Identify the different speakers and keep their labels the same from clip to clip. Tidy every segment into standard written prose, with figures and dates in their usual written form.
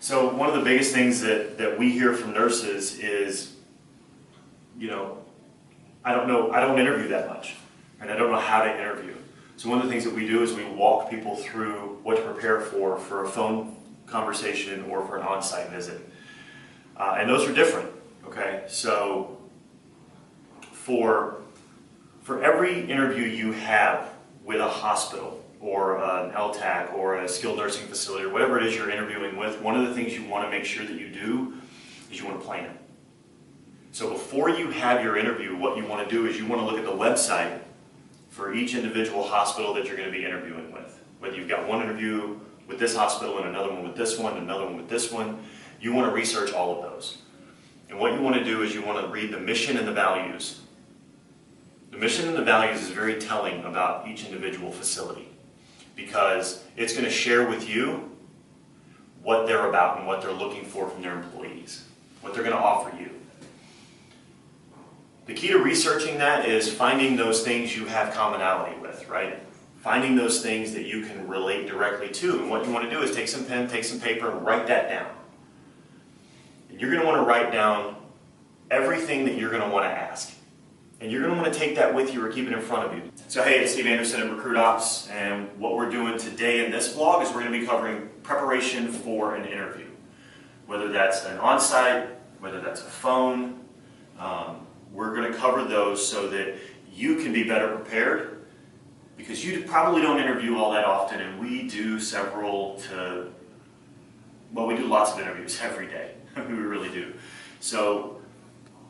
Speaker 1: So one of the biggest things that we hear from nurses is, I don't interview that much, and I don't know how to interview. So one of the things that we do is we walk people through what to prepare for a phone conversation or for an on-site visit. And those are different, okay? So for every interview you have with a hospital or an LTAC or a skilled nursing facility or whatever it is you're interviewing with, one of the things you want to make sure that you do is you want to plan. So before you have your interview, what you want to do is you want to look at the website for each individual hospital that you're going to be interviewing with. Whether you've got one interview with this hospital and another one with this one, and another one with this one, you want to research all of those. And what you want to do is you want to read the mission and the values. The mission and the values is very telling about each individual facility because it's going to share with you what they're about and what they're looking for from their employees, what they're going to offer you. The key to researching that is finding those things you have commonality with, right? Finding those things that you can relate directly to. And what you want to do is take some pen, take some paper, and write that down. And you're going to want to write down everything that you're going to want to ask. And you're going to want to take that with you or keep it in front of you. So hey, it's Steve Anderson at RecruitOpps, and what we're doing today in this vlog is we're going to be covering preparation for an interview. Whether that's an on-site, whether that's a phone, we're going to cover those so that you can be better prepared, because you probably don't interview all that often, and we do we do lots of interviews every day. We really do. So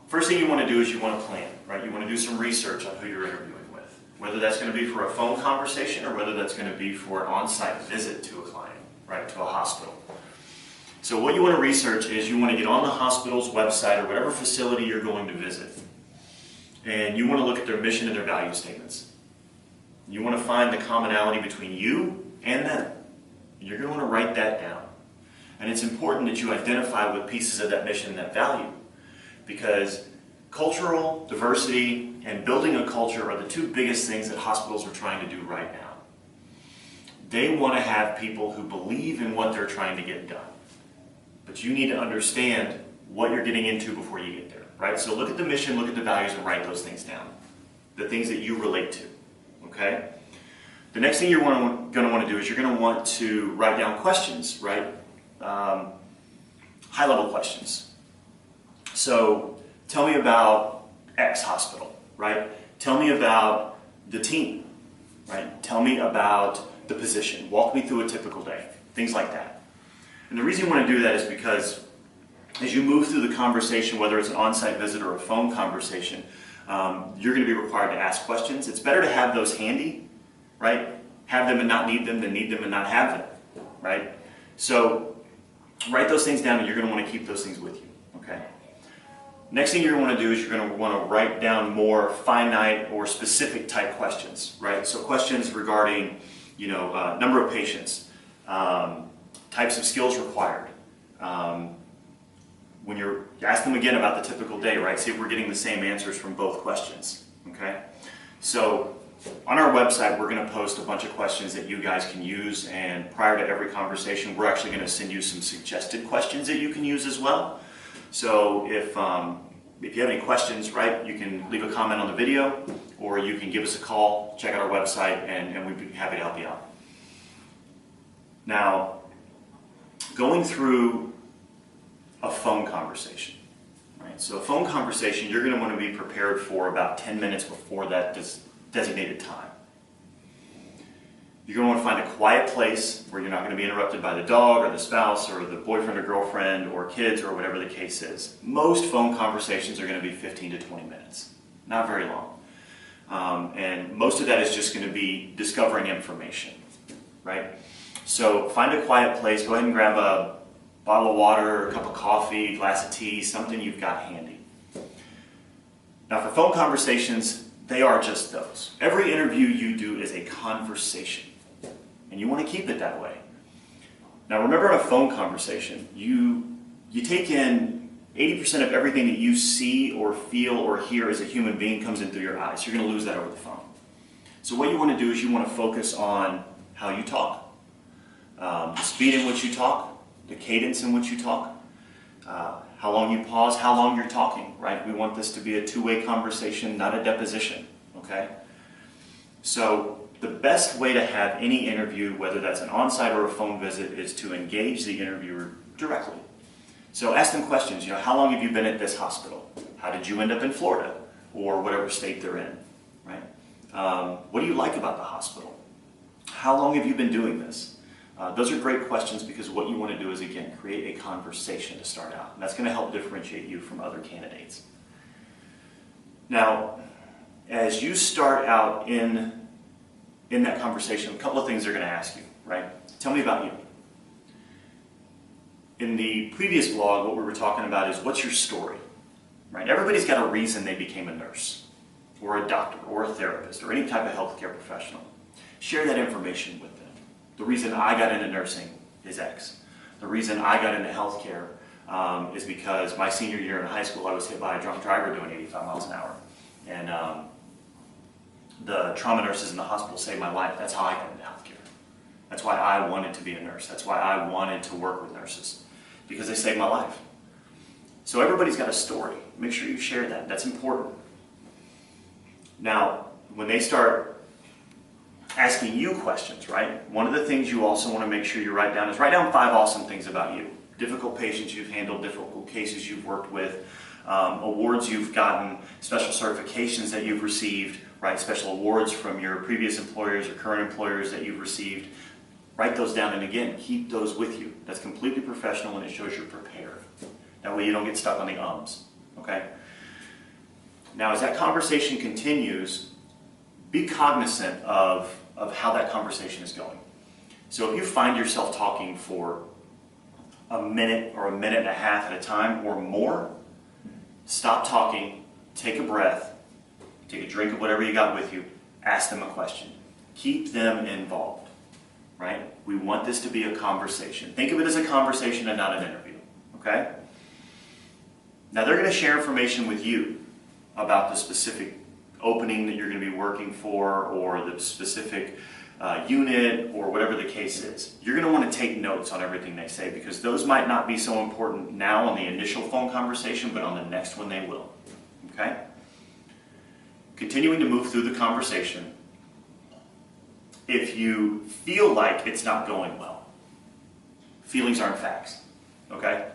Speaker 1: first thing you want to do is you want to plan, right? You want to do some research on who you're interviewing with, whether that's going to be for a phone conversation or whether that's going to be for an on-site visit to a client, right, to a hospital. So what you want to research is you want to get on the hospital's website or whatever facility you're going to visit, and you want to look at their mission and their value statements. You want to find the commonality between you and them. You're going to want to write that down. And it's important that you identify what pieces of that mission and that value, because cultural diversity and building a culture are the two biggest things that hospitals are trying to do right now. They want to have people who believe in what they're trying to get done. But you need to understand what you're getting into before you get there, right? So look at the mission, look at the values, and write those things down. The things that you relate to, okay? The next thing you're going to want to do is you're going to want to write down questions, right? High-level questions. So tell me about X hospital, right? Tell me about the team, right? Tell me about the position. Walk me through a typical day, things like that. And the reason you want to do that is because as you move through the conversation, whether it's an on-site visit or a phone conversation, you're going to be required to ask questions. It's better to have those handy, right? Have them and not need them than need them and not have them, right? So write those things down, and you're going to want to keep those things with you, okay? Next thing you're going to want to do is you're going to want to write down more finite or specific type questions, right? So questions regarding, number of patients, types of skills required. When you ask them again about the typical day, right? See if we're getting the same answers from both questions, okay? So on our website, we're going to post a bunch of questions that you guys can use, and prior to every conversation, we're actually going to send you some suggested questions that you can use as well. So if you have any questions, right, you can leave a comment on the video, or you can give us a call, check out our website, and we'd be happy to help you out. Now, going through a phone conversation, right? So a phone conversation, you're going to want to be prepared for about 10 minutes before that designated time. You're going to want to find a quiet place where you're not going to be interrupted by the dog or the spouse or the boyfriend or girlfriend or kids or whatever the case is. Most phone conversations are going to be 15 to 20 minutes, not very long. And most of that is just going to be discovering information, right? So find a quiet place, go ahead and grab a bottle of water, a cup of coffee, glass of tea, something you've got handy. Now for phone conversations, they are just those. Every interview you do is a conversation, and you want to keep it that way. Now remember, in a phone conversation, you take in 80% of everything that you see or feel or hear as a human being comes in through your eyes. You're going to lose that over the phone. So what you want to do is you want to focus on how you talk, the speed in which you talk, the cadence in which you talk, how long you pause, how long you're talking, right? We want this to be a two-way conversation, not a deposition, okay? So the best way to have any interview, whether that's an on-site or a phone visit, is to engage the interviewer directly. So ask them questions, how long have you been at this hospital? How did you end up in Florida? Or whatever state they're in, right? What do you like about the hospital? How long have you been doing this? Those are great questions because what you want to do is, again, create a conversation to start out. And that's going to help differentiate you from other candidates. Now, as you start out in that conversation, a couple of things they're going to ask you, right? Tell me about you. In the previous vlog, what we were talking about is, what's your story, right? Everybody's got a reason they became a nurse, or a doctor, or a therapist, or any type of healthcare professional. Share that information with them. The reason I got into nursing is X. The reason I got into healthcare is because my senior year in high school, I was hit by a drunk driver doing 85 miles an hour. And the trauma nurses in the hospital saved my life. That's how I got into healthcare. That's why I wanted to be a nurse. That's why I wanted to work with nurses, because they saved my life. So everybody's got a story. Make sure you share that. That's important. Now, when they start asking you questions, right? One of the things you also want to make sure you write down is, write down 5 awesome things about you. Difficult patients you've handled, difficult cases you've worked with, awards you've gotten, special certifications that you've received, right? Special awards from your previous employers or current employers that you've received. Write those down, and again, keep those with you. That's completely professional, and it shows you're prepared. That way you don't get stuck on the ums, okay? Now, as that conversation continues, be cognizant of how that conversation is going. So if you find yourself talking for a minute or a minute and a half at a time or more, stop talking, take a breath, take a drink of whatever you got with you, ask them a question. Keep them involved, right? We want this to be a conversation. Think of it as a conversation and not an interview, okay? Now they're going to share information with you about the specific opening that you're going to be working for, or the specific unit, or whatever the case is. You're going to want to take notes on everything they say, because those might not be so important now on the initial phone conversation, but on the next one they will. Okay? Continuing to move through the conversation. If you feel like it's not going well, feelings aren't facts. Okay?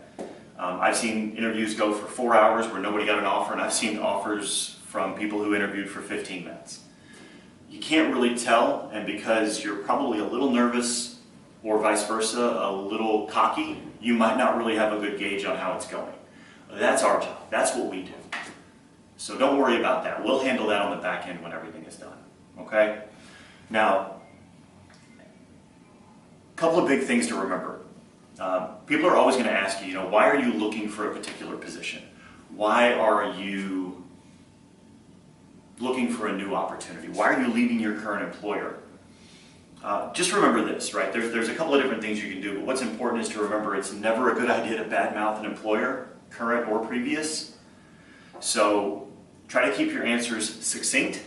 Speaker 1: I've seen interviews go for 4 hours where nobody got an offer, and I've seen offers from people who interviewed for 15 minutes. You can't really tell, and because you're probably a little nervous, or vice versa, a little cocky, you might not really have a good gauge on how it's going. That's our job. That's what we do. So don't worry about that. We'll handle that on the back end when everything is done. Okay? Now, a couple of big things to remember. People are always going to ask you, why are you looking for a particular position? Why are you looking for a new opportunity? Why are you leaving your current employer? Just remember this, right? There's a couple of different things you can do, but what's important is to remember it's never a good idea to badmouth an employer, current or previous. So try to keep your answers succinct,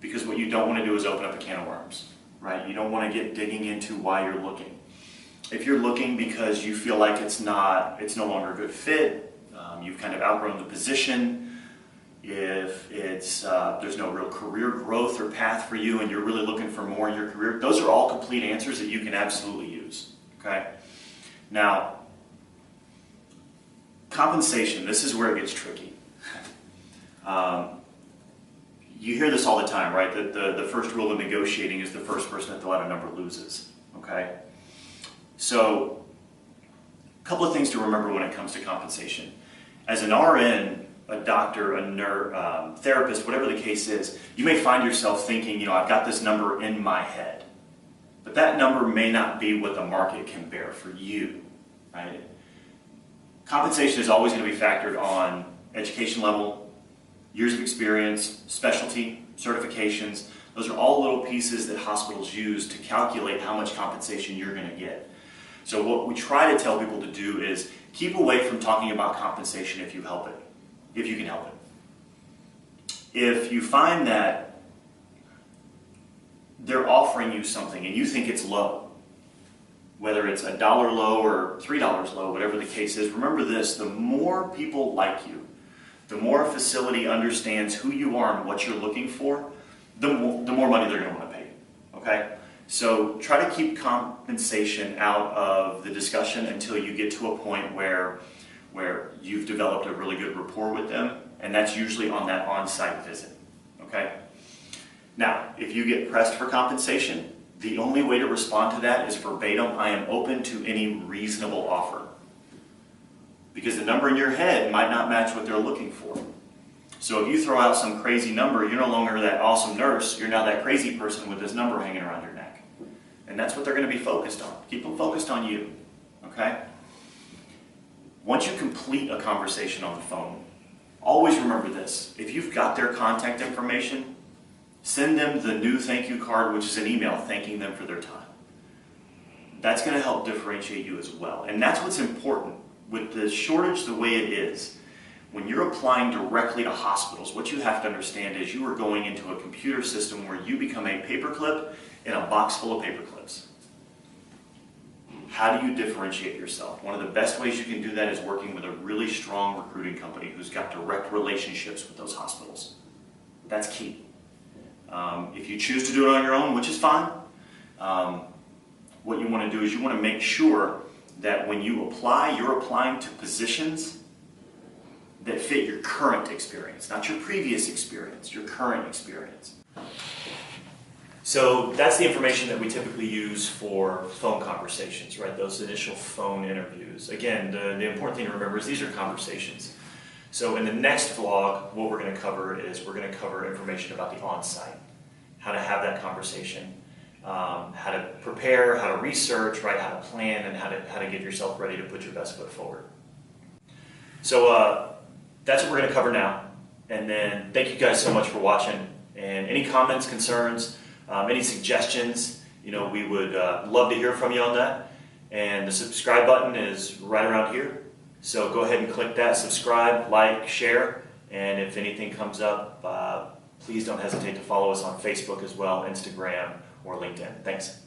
Speaker 1: because what you don't want to do is open up a can of worms, right? You don't want to get digging into why you're looking. If you're looking because you feel like it's no longer a good fit, you've kind of outgrown the position, if there's no real career growth or path for you and you're really looking for more in your career, those are all complete answers that you can absolutely use, okay? Now, compensation, this is where it gets tricky. You hear this all the time, right? That the first rule of negotiating is the first person to throw out a number loses, okay? So, a couple of things to remember when it comes to compensation. As an RN, a doctor, a nurse, therapist, whatever the case is, you may find yourself thinking, I've got this number in my head. But that number may not be what the market can bear for you, right? Compensation is always going to be factored on education level, years of experience, specialty, certifications. Those are all little pieces that hospitals use to calculate how much compensation you're going to get. So what we try to tell people to do is keep away from talking about compensation if you can help it. If you find that they're offering you something and you think it's low, whether it's $1 low or $3 low, whatever the case is, remember this: the more people like you, the more a facility understands who you are and what you're looking for, the more money they're going to want to pay you, okay? So try to keep compensation out of the discussion until you get to a point where you've developed a really good rapport with them, and that's usually on that on-site visit, okay? Now, if you get pressed for compensation, the only way to respond to that is verbatim: I am open to any reasonable offer. Because the number in your head might not match what they're looking for. So if you throw out some crazy number, you're no longer that awesome nurse, you're now that crazy person with this number hanging around your neck. And that's what they're going to be focused on. Keep them focused on you, okay? Once you complete a conversation on the phone, always remember this: if you've got their contact information, send them the new thank you card, which is an email thanking them for their time. That's going to help differentiate you as well. And that's what's important. With the shortage the way it is, when you're applying directly to hospitals, what you have to understand is you are going into a computer system where you become a paperclip in a box full of paperclips. How do you differentiate yourself? One of the best ways you can do that is working with a really strong recruiting company who's got direct relationships with those hospitals. That's key. If you choose to do it on your own, which is fine, what you want to do is you want to make sure that when you apply, you're applying to positions that fit your current experience, not your previous experience, your current experience. So that's the information that we typically use for phone conversations, right? Those initial phone interviews. Again, the important thing to remember is these are conversations. So in the next vlog, what we're going to cover is we're going to cover information about the on-site, how to have that conversation, how to prepare, how to research, right? How to plan, and how to get yourself ready to put your best foot forward. So that's what we're going to cover now. And then thank you guys so much for watching. And any comments, concerns, any suggestions, we would love to hear from you on that. And the subscribe button is right around here. So go ahead and click that, subscribe, like, share. And if anything comes up, please don't hesitate to follow us on Facebook as well, Instagram, or LinkedIn. Thanks.